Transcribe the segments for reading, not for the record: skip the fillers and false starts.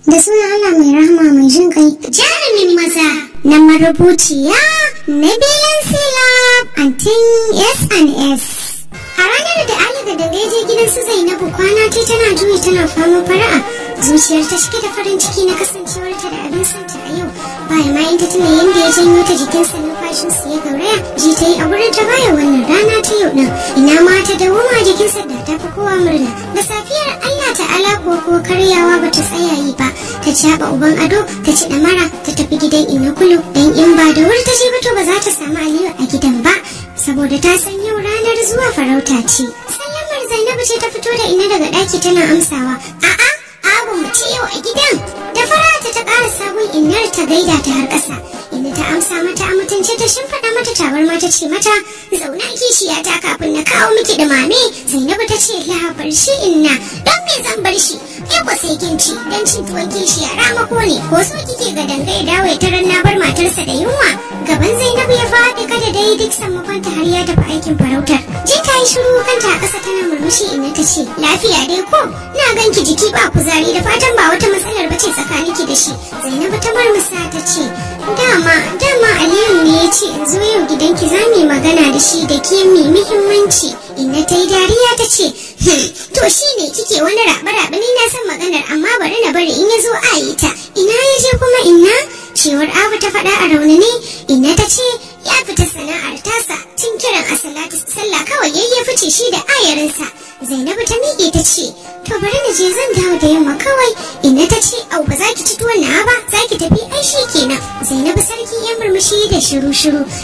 Da sunan Allah mai rahama mai jin kai. Jarumin maza na marubuciya Nabilan Silab Antin S&S. A ranar da Ali da Dangai je gidan su Zainabu kwana ce tana juyi tana faman fara'a. Zuciyar ta cike da farin ciki na kasancewarta da abin santa a yau. Bayan ma in ta tuna yadda ya janyo ta jikinsa numfashin su ya gauraya, ji ta yi a wurin ta baya wannan rana ta yau din. Ina ma ta dawoma jikinsa da ta fi kowa murna. Da safiyar Allah ta'ala ko karyawa bata tsaya yi ba. Ta caɓa uban ado, ta ci ɗamara, ta tafi gidan Inna Kulu. Dan in ba da wuri ta je ba to ba za ta samu Aliyu a gidan ba. Saboda ta san yau ranar zuwa farauta ce. Sallamar Zainabu ce ta fito da Inna daga ɗaki tana amsawa. A'a, abu mu ci yau a gidan. Da farata ta ƙara sabon Innar ta gaida ta har ƙasa. Inna ta amsa mata a mutunce ta shimfiɗa mata tabarma ta ce mata zauna kishiya ta kafin na kawo miki ɗumame. Zainabu ta ce la bar shi Inna, don me zan bar shi? Yau ba sai kin ci, don cin tuwon kishiya ramako ne. Ko so kike ga dangai dawo ya tarar na bar matarsa da yunwa? Gaban Zainabu ya faɗi kada dai duk sammakonta har ya tafi aikin farautar. Jin ta yi shiru kanta a ƙasa tana murmushi Inna ta ce lafiya dai ko? Na ganki jiki ba kuzari da fatan ba wata matsalar bace tsakaninki da shi. Zainabu ta murmusa ta ce dama Aliyu ne ya ce in zo yau gidanki za mu yi magana da shi da ke mai muhimmanci. Inna ta yi dariya ta ce to shi ne kike wani raɓe-raɓe ni na san maganar amma bari na bari in ya zo a yi ta. Ina ya je kuma Inna? Cewar Abu ta faɗa a raunane. Inna ta ce ya fita sana'ar tasa tun kiran a sallah kawai ya fice shi da ayarinsa. Zainabu ta miƙe ta ce to bari na je zan dawo da yamma kawai. Inna ta ce au ba za ki ci tuwon na ba za ki tafi ai shi kenan. Zainabu sarki ya murmushi da shiru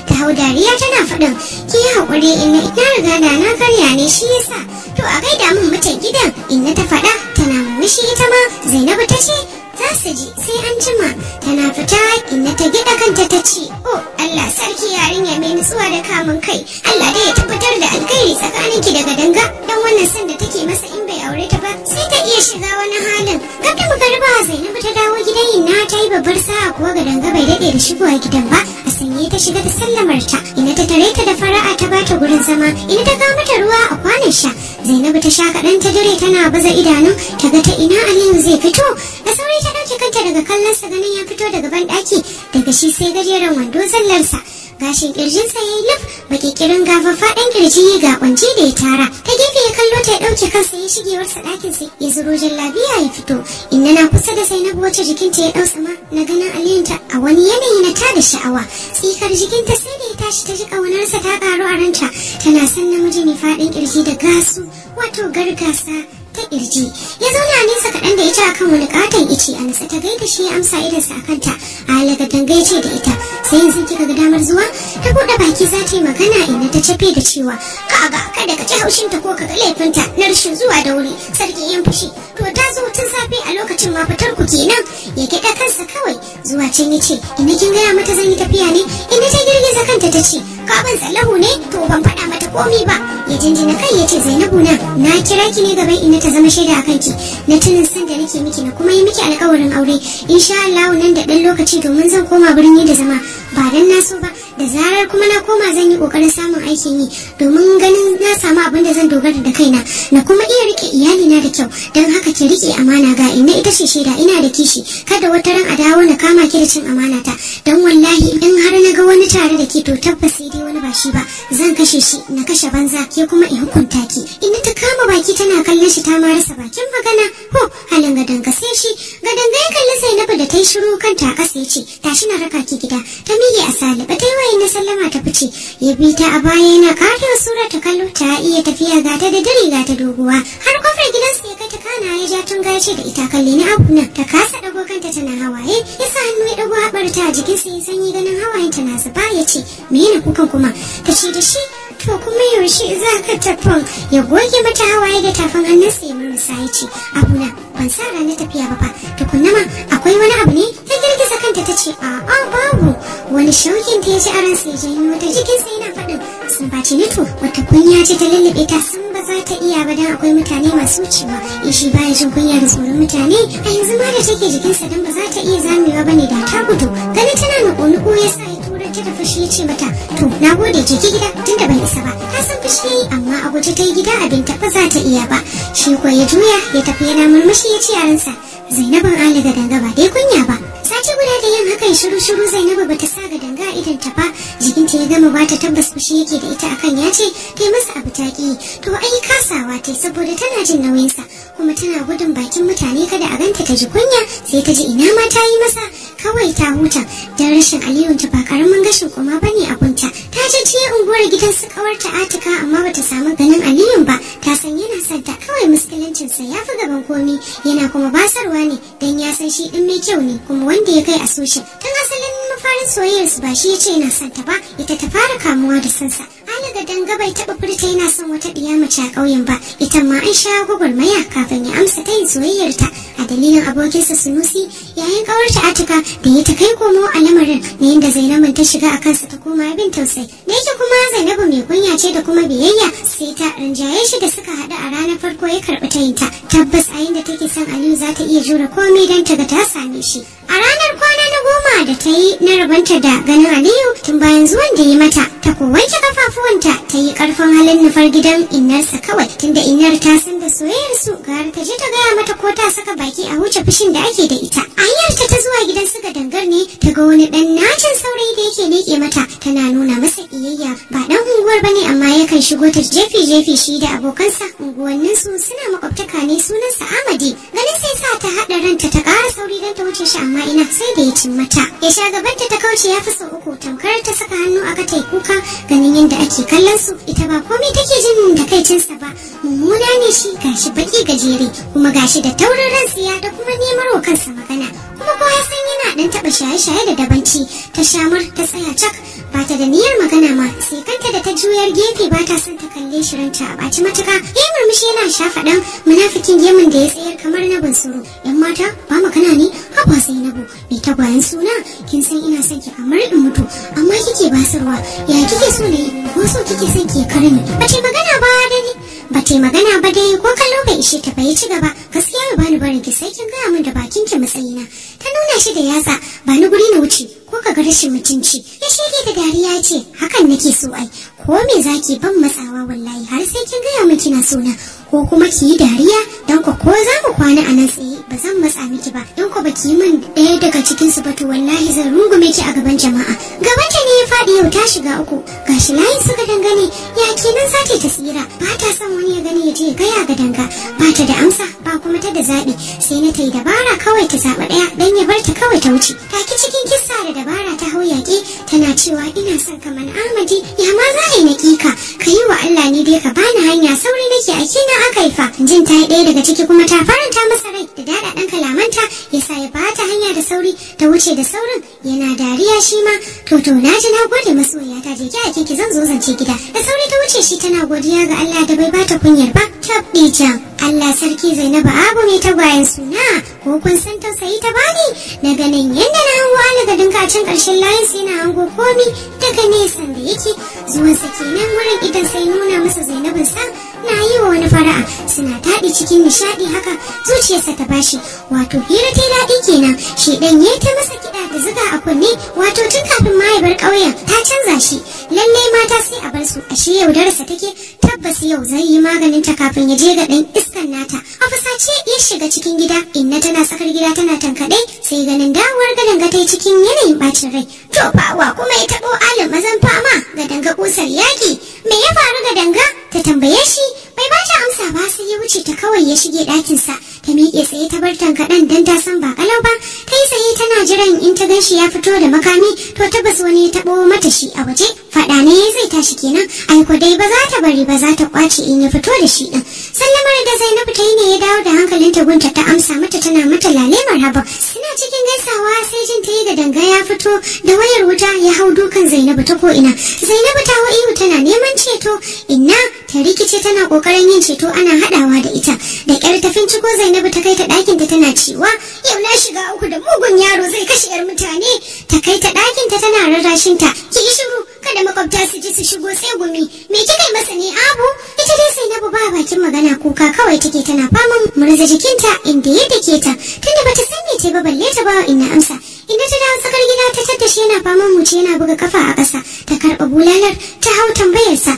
ta hau dariya tana faɗin ki yi haƙuri Inna ina riga da na karya ne shi yasa. To a gaida min mutan gidan. Inna ta faɗa tana murmushi ita ma. Zainabu ta ce za su ji sai an jima. Tana fita Inna ta gida kanta ta ce oh Allah sarki yarinya mai nutsuwa da kamun kai. Allah dai ya tabbatar da alkhairi tsakaninki daga danga dan wannan san da take masa in bai aure ta ba sai ta iya shiga wani halin. Gabda magarba Zainabu ta dawo gidan Inna ta yi babbar sa'a kuwa ga danga bai daɗe da shigowa gidan ba. A sanye ta shiga da sallamar ta. Inna ta tare ta da fara'a ta bata gurin zama. Inna ta kawo mata ruwa a kwanan sha. Zainabu ta sha kaɗan ta dare tana baza idanu ta ga ta ina Aliyu zai fito. Da sauri ta ɗauke kanta daga kallonsa ganin ya fito daga banɗaki daga shi sai gajeren wando zallarsa. Gashin kirjinsa ya yi luf baki kirin gafafa ɗan kirji ga kwanci da ya tara. Ta gefe ya kallo ta ya ɗauke kansa ya shigewarsa ɗakin sai ya zuro jallabiya ya fito. Inna na kusa da Zainabu wacce jikinta ya ɗau sama na ganin Aliyunta a wani yanayi na tada sha'awa. Tsikar jikinta sai da ya tashi ta ji ƙaunarsa ta ƙaru a ranta. Tana son namiji mai faɗin kirji da gasu wato gargasa ta kirji. Ya zauna a nesa kaɗan da ita akan wani katon ice a nasa ta gaida shi ya amsa idansa a kanta. A halaga dangai ce da ita sai yanzu kika ga damar zuwa ta buɗe baki za ta yi magana Inna ta cafe da cewa kaga kada ka ci haushinta ko ka ga laifinta na rashin zuwa da wuri sarki yan fushi to ta zo tun safe a lokacin ma fitar ku kenan. Ya kiɗa kansa kawai zuwa can ya ce Inna kin gaya mata zan yi tafiya ne. Inna ta girgiza kanta ta ce ka ban tsallahu ne to ban faɗa mata komi ba. Ya jinjina kai ya ce Zainabu na kira ki ne gaban Inna ta zama shaida a kanki na tunin san da nake miki na kuma yi miki alƙawarin aure insha Allah nan da ɗan lokaci domin zan koma birni da zama ba dan na so ba da zarar kuma na koma zan yi ƙoƙarin samun aikin yi domin ganin na samu abin da zan dogara da kaina na kuma iya rike iyalina da kyau don haka ki rike amana ga Inna ita ce shaida ina da kishi kada wata ran a dawo na kama ki da cin amana ta don wallahi in har na ga wani tare da ki to tabbas sai dai wani ba shi ba zan kashe shi na kashe banza ke kuma in hukunta ki. Inna ta kama baki tana kallon shi ta ma rasa bakin magana ho halin gadanga sai shi gadanga ya kalli Zainabu da ta yi shiru kanta a ƙasa ya ce tashi na raka ki gida. Ta miƙe a saliba ta yi wa Inna sallama ta fice ya bi ta a baya yana ƙarewa sura ta kallo ta iya tafiya ga ta da dare ga ta doguwa har kofar gidansu ya kai ta kana ya ja tun gace da ita kalli ni abu nan ta kasa dago kanta tana hawaye ya sa hannu ya dago haɓarta a jikinsa ya sanyi ganin hawayen ta na zuba ya ce me yana kukan kuma ta ce da shi to kuma yaushe za ka tafin ya goge mata hawaye da tafin hannunsa ya murmusa ya ce abuna ban sa ranar tafiya ba fa tukunna ma akwai wani abu ne ta girgiza kanta ta ce a'a babu wani shaukin ta ya ji a ransa ya janyo wata jikinsa yana faɗin sun baci ne to wata kunya ce ta lullube ta sun ba za ta iya ba dan akwai mutane masu wucewa in shi baya jin kunya da tsoron mutane a yanzu ma da take jikinsa dan ba za ta iya zamewa bane da ta gudu ganin tana nuku ya sa ya tura ta da fushi ya ce mata to na gode je ki gida tunda ban isa ba ta san fushi amma a guje ta yi gida abin ta ba za ta iya ba shi ko ya juya ya tafi yana murmushi ya ce yaransa Zainabin Ali Gadanga ba dai kunya ba. Sati guda da yin hakan shiru Zainabu bata sa Gadanga idan ta ba, jikinta ya gama bata tabbas fushi yake da ita akan ya ce ta yi masa abu taki. To ai kasawa ta saboda tana jin nauyinsa kuma tana gudun bakin mutane kada a ganta ta ji kunya, sai ta ji ina ma ta yi masa kawai ta huta. Dan rashin Aliyunta ba karamin gashin kuma bane a kunta. Ta je unguwar gidan su kawarta Atika amma bata samu ganin Aliyun ba. Ta san yana son ta kawai muskilancinsa ya fi gaban komi, yana kuma basarwa ne dan ya san shi din mai kyau ne kuma wanda ya kai a soshin. Tun asalin mafarin soyayyarsu ba shi ya ce yana son ta ba, ita ta fara kamuwa da sansa. Ali Gadanga bai taɓa furta yana son wata ɗiya mace a ƙauyen ba, ita ma an sha gwagwarmaya kafin ya amsa tayin soyayyarta a dalilin abokinsa Sunusi yayin ƙawarta Atika da ya ta kai komo a lamarin na yadda Zainabun ta shiga a kansa ta koma abin tausayi. Da yake kuma Zainabu mai kunya ce da kuma biyayya, sai ta rinjaye shi da suka haɗu a ranar farko ya karɓi tayinta. Tabbas a yadda take son Aliyu za ta iya jure komai don ta ga ta same shi. A ranar kwana na 10 da ta yi na rabanta da ganin Aliyu tun bayan zuwan da yi mata, ta ko wanke kafafuwanta ta yi karfin halin nufar gidan innarsa kawai, tunda innar ta san da soyayyarsu gara ta je ta gaya mata ko ta saka baki a wuce fushin da ake da ita. A hanyarta ta zuwa gidan su Gadangar ne ta ga wani dan nacin saurayi da yake leƙe mata, tana nuna masa iyayya. Ba dan unguwar bane amma yakan shigo ta jefi shi da abokansa. Unguwanninsu suna makwabtaka ne, sunansa Amadi. Ganin sai sa ta haɗa ranta ta ƙara sauri don ta wuce shi amma ina sai da ya cin mata. Ya sha gabanta ta kauce ya fi sau 3, tamkar ta saka hannu aka ta yi kuka ganin yadda ake kallon su. Ita ba komai take jin takaicinsa ba, mummuna ne shi, gashi baki gajere kuma gashi da taurin ransiya da kuma neman wa kansa magana. Kuma ko ya san yana dan taɓa shaye-shaye da dabanci. Ta shamar ta tsaya cak, ba ta da niyyar magana ma, sai kanta da ta juyar gefe ba ta son ta kalle shi, ranta a ɓaci matuka. Ya murmushi yana shafa ɗan munafikin gemun da ya tsayar kamar na bansuru. Yan mata ba magana ne, haba Zainabu mai tagwayen suna, kin san ina son ki kamar in mutu amma kike basarwa. Ya kike so ne ko so kike son ki karni? Ba ta magana ba dai, ba ta magana ba dai, ko kallo bai ishe ta bai ci gaba. Gaskiya ba ni barin ki, sai kin gaya min da bakin ki matsayina. Ta nuna shi da yatsa, ba ni guri na wuce ko ka ga rashin mutunci. Ya shege da dariya ce hakan nake so ai, ko me zaki ban matsawa wallahi har sai kin gaya min kina so na, ko kuma ki yi dariya dan ko za mu kwana a nan tsaye ba zan matsa miki ba, dan ko baki min ɗaya daga cikin su ba to wallahi zan rungume ki a gaban jama'a. Gabanta ne ya faɗi, yau ta shiga uku, gashi layin suka dangane ya kenan za ta tasira. Ba ta son wani ya gani ya je gaya ga danga, ba ta da amsa ba kuma ta da zaɓi, sai na ta yi dabara kawai ta zaɓa ɗaya dan ya bar ta kawai ta wuce. Take cikin kissa da dabara ta hau yaƙi tana cewa ina son ka man Ahmadi, ya ma za a yi naƙika, ka yi wa Allah ne dai ka bani hanya, sauri nake a kina aka yi fa. Jin ta yi ɗaya daga ciki kuma ta faranta masa rai da daɗaɗɗen kalamanta ya sa ya bata hanya da sauri ta wuce da saurin, yana dariya shi ma. To na ji na gode masoya ta, je ki a kiki zan zo zance gida. Da sauri ta wuce shi tana godiya ga Allah da bai bata kunyar ba. Tabbi jan Allah sarki Zainabu Abu mai tagwayen suna, ko kun san tausayi ta bani na ganin yadda na hango Ali Gadanga can ƙarshen layin sai na hango komi daga nesan da yake zuwan sa kenan wurin idan sai nuna masa Zainabun sa na yi wa wani fara'a, suna taɗi cikin nishaɗi haka zuciyarsa ta bashi. Wato hira ta daɗi kenan, shi ɗan ya ta masa kiɗa da zuga a kunne, wato tun kafin ma ya bar ƙauyen ta canza shi. Lallai mata sai a bar su, ashe yaudararsa take. Tabbas yau zai yi maganin ta kafin ya je ga ɗan iskan nata. A fusace ya shiga cikin gida, inna tana tsakar gida tana tankaɗe, sai ganin dawowar Gadanga ta yi cikin yanayin ɓacin rai. To bawa kuma ya taɓo alin mazan fama, Gadanga kusar yaƙi. Me ya faru Gadanga? Ta tambaye shi, bai ba ta amsa ba sai ya wuce ta kawai ya shige ɗakinsa. Ta miƙe tsaye ta bar tankaɗen don ta san ba kalau ba. Ta yi tsaye tana jiran in ta gan shi ya fito da makami, to tabbas wani ya taɓo mata shi a waje. Faɗa ne zai tashi kenan, aiko dai ba za ta bari ba, za ta ƙwace in ya fito da shi ɗin. Sallamar da Zainabu ta yi ne ya dawo da hankalinta gunta, ta amsa mata tana mata lale marhaba. Suna cikin gaisawa sai jin ta yi Gadanga ya fito da wayar wuta ya hau dukan Zainabu ta ko'ina. Zainabu ta wa ihu tana neman ceto, inna ta rikice tana ƙoƙarin yin ceto ana haɗawa da ita. Da ƙyar ta finciko Zainabu ta kai ta ɗakinta tana cewa yau na shiga uku da mugun yaro zai kashe 'yar mutane. Ta kai ta ɗakinta tana rarrashinta, ki yi shiru kada makwabta su ji su shigo sai gumi. Me kika yi masa ne Abu? Ita dai Zainabu ba bakin magana, kuka kawai take tana faman murza jikinta inda ya dake ta, tunda bata san me ce ba balle ta ba inna amsa. Inda ta dawo tsakar gida ta tadda shi yana faman wuce yana buga kafa a ƙasa, ta karɓa bulalar ta hau tambayarsa.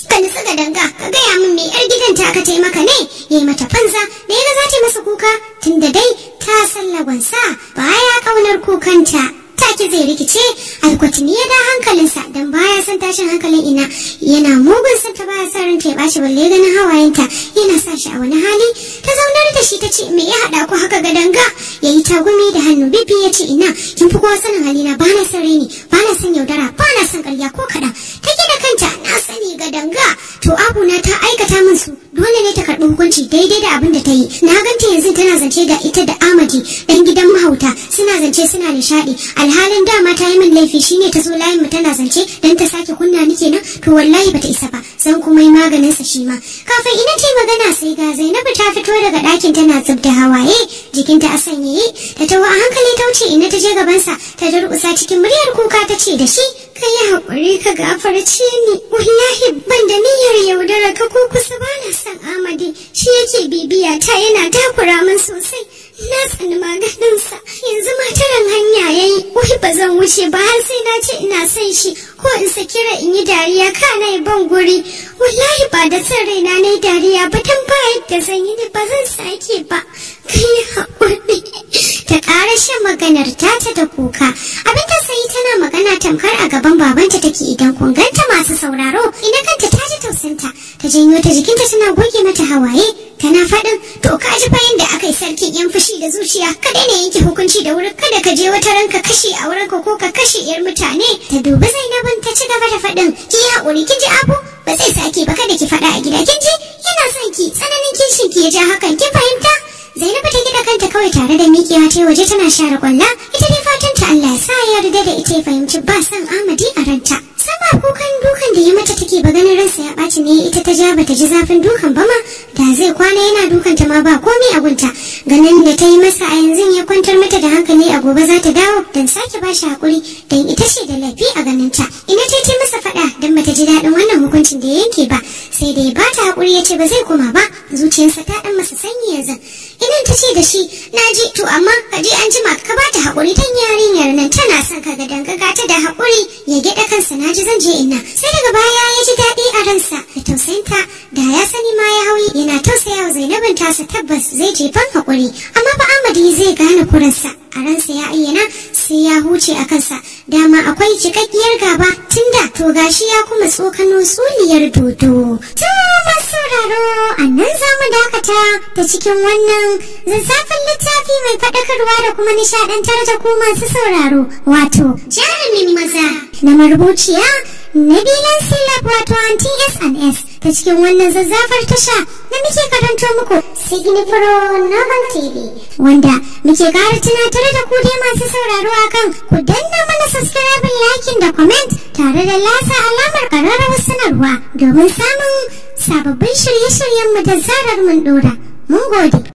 Kan yanzu ga danga ka gaya min me yar gidan ta aka taimaka ne yayi mata banza da yaga za ta masa kuka tunda dai ta sallawansa baya kaunar kukanta take zai rikice. Alkwatini ya da hankalinsa dan baya san tashin hankalin ina yana mugun san ta baya san ranta ya bashi balle ganin hawayenta yana sa shi a wani hali. Ta zaunar da shi ta ce me ya hada ku haka ga danga yayi tagumi da hannu bibi ya ce ina kin fi kowa sanin halina bana san reni bana san yaudara bana san ƙarya ko kaɗan. Take da kanta na sani ga danga to abuna ta aikata min su dole ne ta karɓi hukunci daidai da abin da ta yi. Na ganta yanzu tana zance da ita da Amadi dan gidan mahauta suna zance suna nishadi alhalin dama ta yi min laifi shine ta zo layin mu tana zance dan ta sake kunna ni kenan to wallahi bata isa ba zan kuma yi maganin sa shi ma. Kafin ina ce magana sai ga Zainabu ta fito daga ɗakin tana zubda hawaye jikinta a sanyaye ta tawo a hankali ta wuce ina ta je gaban sa ta durƙusa cikin muryar kuka ta ce da shi kai haƙuri ka gafarce ni wallahi ban da niyyar yaudara ka ko kusa bana son Amadi shi yake bibiya ta yana takura min sosai na tsani maganinsa yanzu mataran hanya yayi wai ba zan wuce ba har sai na ce ina son shi ko in sakira in yi dariya kana yi ban guri wallahi ba da san raina na yi dariya ba dan ba yadda zan yi ba zan sake ba kai haƙuri. Ta ƙara shan maganar tata da kuka abin ta sai tana magana tamkar a gaban babanta take idan kun ganta masu sauraro ina kanta ta ji tausanta ta janyo ta jikinta tana goge mata hawaye tana faɗin to ka ji bayan da aka yi sarkin yan fushi da zuciya ka daina yanke hukunci da wuri kada ka je wata ranka kashe a wurin ko ka kashe yar mutane. Ta dubi Zainabun ta ci gaba da faɗin ki haƙuri kin ji abu ba zai sake ba kada ki faɗa a gida kin ji yana son ki tsananin kishin ki ya ja hakan kin fahimta. Zainabu ta gida kanta kawai tare da miƙewa ta waje tana share kwalla ita dai fatan ta Allah ya sa ya yarda da ita ya fahimci ba san Amadi a ranta. Sama kukan dukan da ya mata take ba ganin ransa ya ɓaci ne ita ta ja bata ji zafin dukan ba ma da zai kwana yana dukan ta ma ba komai a gunta ganin da ta yi masa a yanzu ya kwantar mata da hankali a gobe za ta dawo dan sake ba shi hakuri dan ita ce da laifi a ganin ta. Ina ta ce masa faɗa dan bata ji daɗin wannan hukuncin da ya yanke ba sai dai ba ta hakuri ya ce ba zai koma ba zuciyarsa ta ɗan masa sanyi yanzu. Idan ta ce da shi na ji to amma ka je an jima ka ba ta haƙuri tan yarinyar nan tana son ka ga dangaka ta da haƙuri ya gyaɗa kansa na ji zan je ina sai daga baya ya ji daɗi a ransa da tausayinta da ya sani ma ya hauyi yana tausaya wa Zainabin tasa tabbas zai je ban haƙuri amma ba Amadi zai gane kuransa a ransa ya ayyana sai ya huce a kansa dama akwai cikakkiyar gaba tunda to gashi ya kuma tsokano tsuliyar dodo. To masauraro a nan za mu dakata ta cikin wannan zazzafin littafi mai faɗakarwa da kuma nishaɗantar da ku masu sauraro wato jarumin maza na marubuciya Nabilan Silab wato Aunty S&S ta cikin wannan zazzafar tasha da muke karanto muku Signifro Novel TV wanda muke ƙara tunatar da ku dai masu sauraro akan ku danna mana subscribe, liking da comment tare da lasa alamar ƙararrawar sanarwa domin samun sababbin shirye-shiryenmu da zarar mun ɗora. Mun gode.